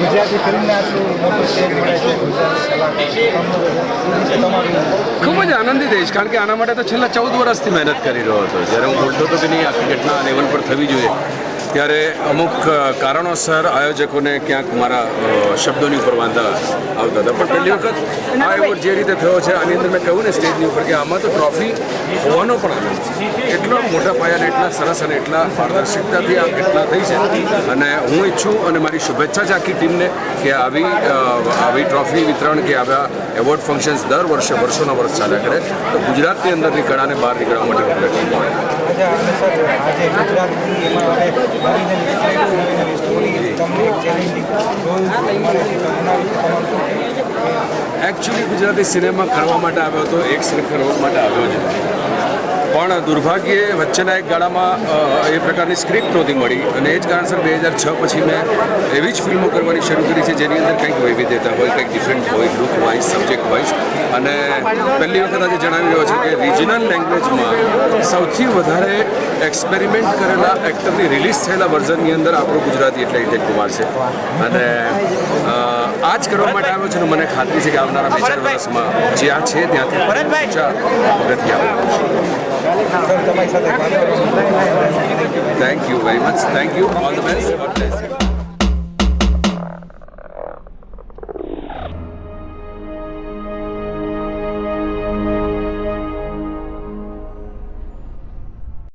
ગુજરાતી ફિલ્મને આટલું મોટું સ્ટેજ મળે છે ખૂબ જ આનંદિત થઈશ, કારણ કે આના માટે તો છેલ્લા 14 વર્ષથી મહેનત કરી રહ્યો હતો. જ્યારે હું બોલતો હતો કે નહીં આખી ઘટના આ લેવલ પર થવી જોઈએ, ત્યારે અમુક કારણોસર આયોજકોને ક્યાંક મારા શબ્દોની ઉપર વાંધા આવતા હતા. પણ પહેલી વખત આ એવોર્ડ જે રીતે થયો છે, આની અંદર મેં કહ્યું ને સ્ટેજની ઉપર કે આમાં તો ટ્રોફી હોવાનો પણ આનંદ છે. એટલા મોટા પાયાને એટલા સરસ અને એટલા પારદર્શકતાથી આ ઘટના થઈ છે. અને હું ઈચ્છું અને મારી શુભેચ્છા છે આખી ટીમને કે આવી ટ્રોફી વિતરણ કે આવા એવોર્ડ ફંક્શન્સ દર વર્ષે વર્ષોના વર્ષ ચાલ્યા કરે, તો ગુજરાતની અંદરની કળાને બહાર નીકળવા માટે પ્લેટફોર્મ મળે. એકચ્યુઅલી ગુજરાતી સિનેમા કરવા માટે આવ્યો હતો, એક શૃંખલા રોગ માટે આવ્યો છે. પણ દુર્ભાગ્યે વચ્ચેના એક ગાળામાં એ પ્રકારની સ્ક્રિપ્ટ નહોતી મળી, અને એ જ કારણસર 2006 પછી મેં એવી જ ફિલ્મો કરવાની શરૂ કરી છે જેની અંદર કંઈક વૈવિધ્યતા હોય, કંઈક ડિફરન્ટ હોય, લુક વાઇઝ, સબ્જેક્ટ વાઇઝ. અને પહેલી વખત આજે જણાવી રહ્યો છું કે રિજનલ લેંગ્વેજમાં સૌથી વધારે એક્સપેરિમેન્ટ કરેલા એક્ટરની રિલીઝ થયેલા વર્ઝનની અંદર આપણું ગુજરાતી એટલે હિતેશ કુમાર છે. અને આ જ કરવા માટે આવ્યો છે, અને મને ખાતરી છે કે આવનારા 2-4 વર્ષમાં જ્યાં છે ત્યાંથી ઊંચા પગથિયે આવવાનું. Thank you very much. Thank you. All the best. God bless.